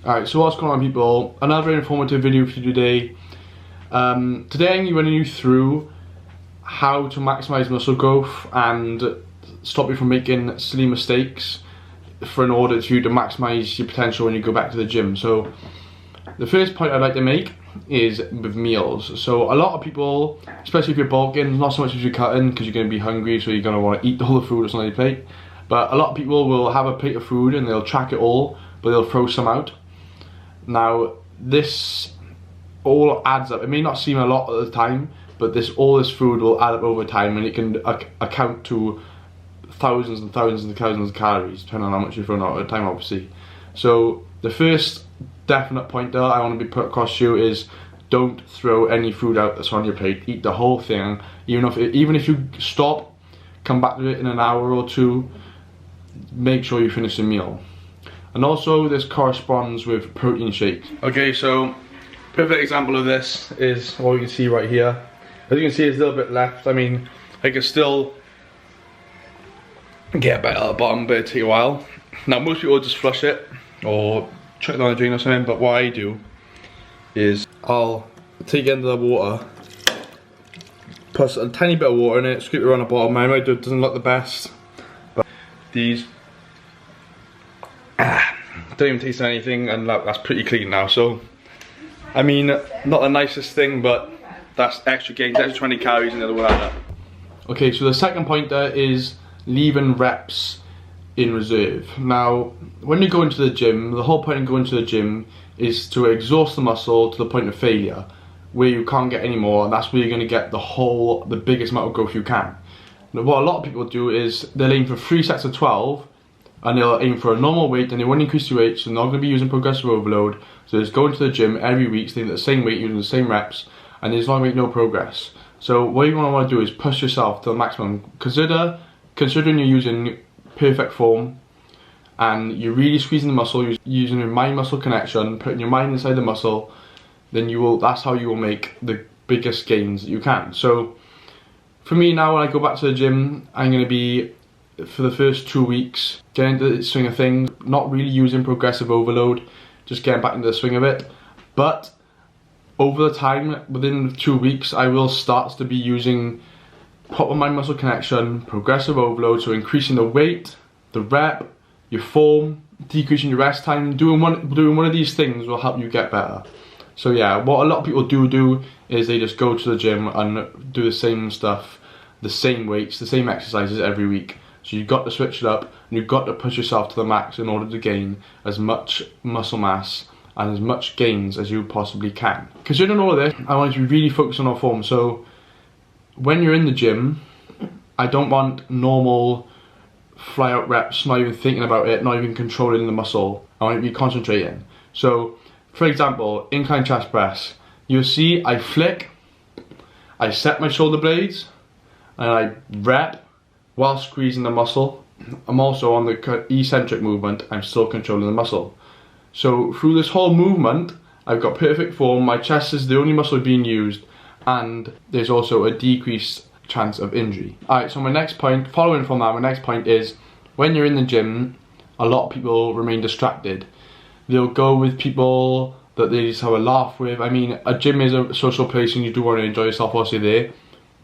Alright, so what's going on, people? Another informative video for you today. Today I'm going to be running you through how to maximize muscle growth and stop you from making silly mistakes in order for you to maximize your potential when you go back to the gym. So the first point I'd like to make is with meals. So a lot of people, especially if you're bulking, not so much if you're cutting because you're going to be hungry, so you're going to want to eat all the food that's on your plate, but a lot of people will have a plate of food and they'll track it all, but they'll throw some out. Now this all adds up. It may not seem a lot at the time, but all this food will add up over time, and it can account to thousands and thousands and thousands of calories, depending on how much you're throwing out at a time, obviously. So the first definite pointer I want to be put across to you is don't throw any food out that's on your plate. Eat the whole thing, even if you stop, come back to it in an hour or two. Make sure you finish the meal. And also this corresponds with protein shakes. Okay, so perfect example of this is what you can see right here. As you can see, there's a little bit left. I mean, I can still get a bit at the bottom, but it'll take a while. Now most people just flush it or chuck it down the drain or something, but what I do is I'll take the end of the water, put a tiny bit of water in it, scoop it around the bottom. I know it doesn't look the best, but these don't even taste anything, and that's pretty clean now. So I mean, not the nicest thing, but that's extra gains, extra 20 calories, and it'll add up. Okay, so the second point there is leaving reps in reserve. Now when you go into the gym, the whole point of going to the gym is to exhaust the muscle to the point of failure, where you can't get any more, and that's where you're going to get the biggest amount of growth you can. Now what a lot of people do is they'll aim for 3 sets of 12, and they'll aim for a normal weight, and they won't increase your weight, so they're not going to be using progressive overload. So just go into the gym every week, staying at the same weight, using the same reps, and there's not going to make no progress. So what you want to do is push yourself to the maximum. Considering you're using perfect form and you're really squeezing the muscle, using your mind-muscle connection, putting your mind inside the muscle, then that's how you will make the biggest gains that you can. So for me now, when I go back to the gym, I'm going to be, for the first 2 weeks, getting into the swing of things, not really using progressive overload, just getting back into the swing of it. But over the time, within 2 weeks, I will start to be using proper mind muscle connection, progressive overload, so increasing the weight, the rep, your form, decreasing your rest time. Doing one of these things will help you get better. So yeah, what a lot of people do is they just go to the gym and do the same stuff, the same weights, the same exercises every week. So you've got to switch it up, and you've got to push yourself to the max in order to gain as much muscle mass and as much gains as you possibly can. Considering all of this, I want you to really focus on our form. So when you're in the gym, I don't want normal fly out reps, not even thinking about it, not even controlling the muscle. I want you to be concentrating. So for example, incline chest press, you'll see I flick, I set my shoulder blades, and I rep while squeezing the muscle. I'm also on the eccentric movement, I'm still controlling the muscle. So through this whole movement, I've got perfect form, my chest is the only muscle being used, and there's also a decreased chance of injury. Alright, so my next point, following from that, my next point is, when you're in the gym, a lot of people remain distracted. They'll go with people that they just have a laugh with. I mean, a gym is a social place and you do want to enjoy yourself whilst you're there,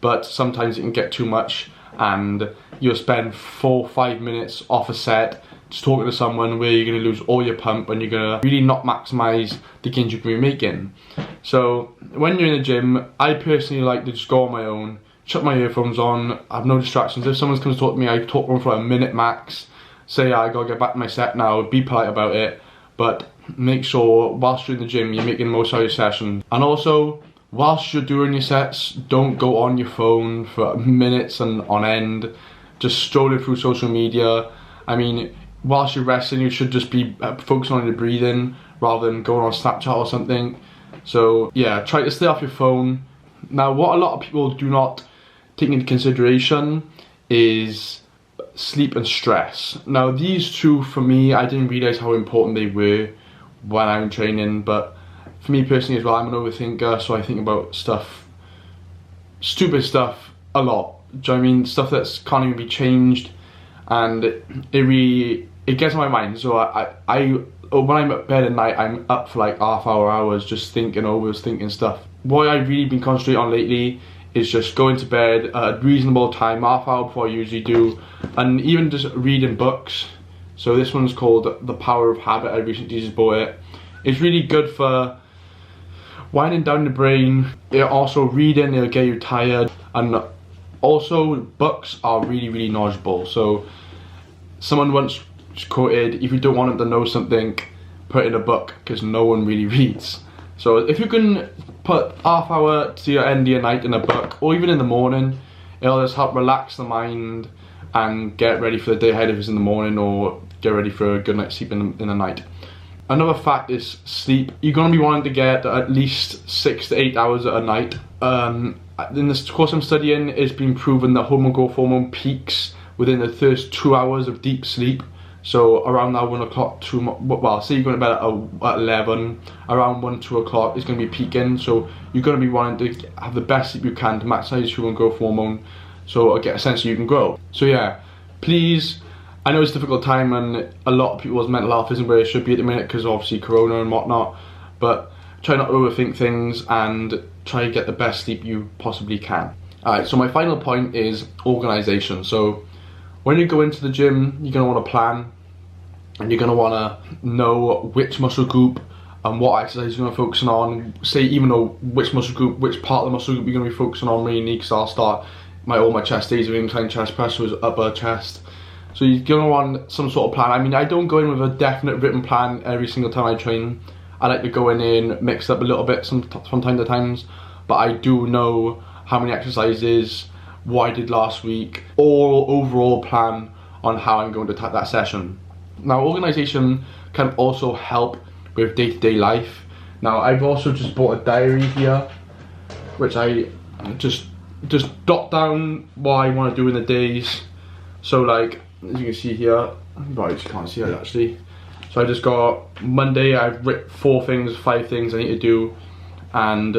but sometimes it can get too much, and you'll spend 4 or 5 minutes off a set just talking to someone where you're going to lose all your pump and you're going to really not maximize the gains you can be making. So when you're in the gym, I personally like to just go on my own, shut my earphones on, have no distractions. If someone comes to talk to me, I talk to them for a minute max, say I gotta get back to my set now, be polite about it, but make sure whilst you're in the gym you're making the most out of your session. And also, whilst you're doing your sets, don't go on your phone for minutes and on end, just strolling through social media. I mean, whilst you're resting, you should just be focusing on your breathing rather than going on Snapchat or something. So yeah, try to stay off your phone. Now what a lot of people do not take into consideration is sleep and stress. Now these two, for me, I didn't realise how important they were when I'm training, but for me personally as well, I'm an overthinker, so I think about stuff, stupid stuff, a lot. Do you know what I mean? Stuff that can't even be changed, and it gets on my mind. So I when I'm at bed at night, I'm up for like hours just thinking stuff. What I've really been concentrating on lately is just going to bed at a reasonable time, half hour before I usually do, and even just reading books. So this one's called The Power of Habit. I recently just bought it. It's really good for winding down the brain. Also reading, it'll get you tired, and also books are really knowledgeable. So someone once quoted, if you don't want them to know something, put it in a book, because no one really reads. So if you can put half hour to your end of your night in a book, or even in the morning, it'll just help relax the mind and get ready for the day ahead if it's in the morning, or get ready for a good night's sleep in the night. Another fact is sleep. You're going to be wanting to get at least 6 to 8 hours a night. In this course I'm studying, it's been proven that growth hormone peaks within the first 2 hours of deep sleep. So around that 1 o'clock, well, say you're going to bed at 11, around 1, 2 o'clock it's going to be peaking. So you're going to be wanting to have the best sleep you can to maximize human growth hormone, so get a sense that you can grow. So yeah, please, I know it's a difficult time and a lot of people's mental health isn't where it should be at the minute because obviously corona and whatnot, but try not to overthink things and try to get the best sleep you possibly can. Alright, so my final point is organisation. So when you go into the gym, you're going to want to plan, and you're going to want to know which muscle group and what exercise you're going to focus on. Say even know which muscle group, which part of the muscle group you're going to be focusing on mainly, because I'll start all my chest days with incline chest press, so it's upper chest. So you're going to want some sort of plan. I mean, I don't go in with a definite written plan every single time I train. I like to go in mix up a little bit from time to time, but I do know how many exercises, what I did last week, or overall plan on how I'm going to attack that session. Now, organisation can also help with day-to-day life. Now, I've also just bought a diary here, which I just jot down what I want to do in the days. So like, as you can see here, right, you can't see it actually. So I just got Monday, I've written 5 things I need to do, and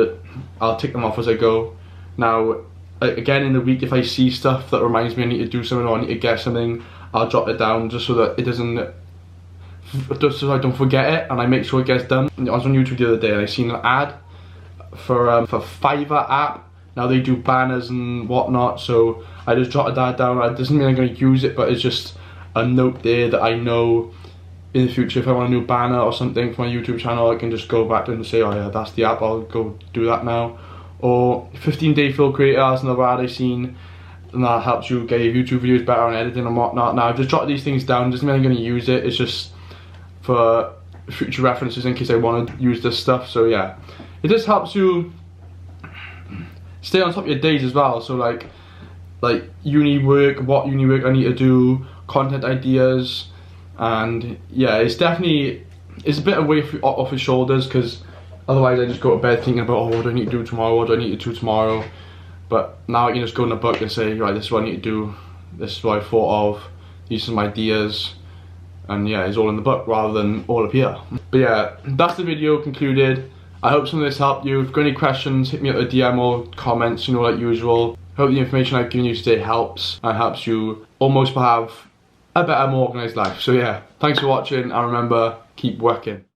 I'll tick them off as I go. Now, again in the week, if I see stuff that reminds me I need to do something or I need to get something, I'll jot it down just so that it doesn't, just so I don't forget it and I make sure it gets done. I was on YouTube the other day and I seen an ad for Fiverr app. Now they do banners and whatnot, so I just jotted that down. It doesn't mean I'm going to use it, but it's just a note there that I know in the future if I want a new banner or something for my YouTube channel, I can just go back to it and say, oh yeah, that's the app, I'll go do that now. Or 15-day flow creator, that's another ad I've seen, and that helps you get your YouTube videos better on editing and whatnot. Now I've just jotted these things down, doesn't mean I'm going to use it, it's just for future references in case I want to use this stuff. So yeah, it just helps you stay on top of your days as well. So like uni work, what uni work I need to do, content ideas, and yeah, it's definitely, it's a bit away off his shoulders, because otherwise I just go to bed thinking about, oh, what do I need to do tomorrow, what do I need to do tomorrow. But now I can just go in the book and say, right, this is what I need to do, this is what I thought of, these are some ideas, and yeah, it's all in the book rather than all up here. But yeah, that's the video concluded. I hope some of this helped you. If you've got any questions, hit me up a DM or comments, you know, like usual. Hope the information I've given you today helps, and helps you almost have a better, more organised life. So yeah, thanks for watching, and remember, keep working.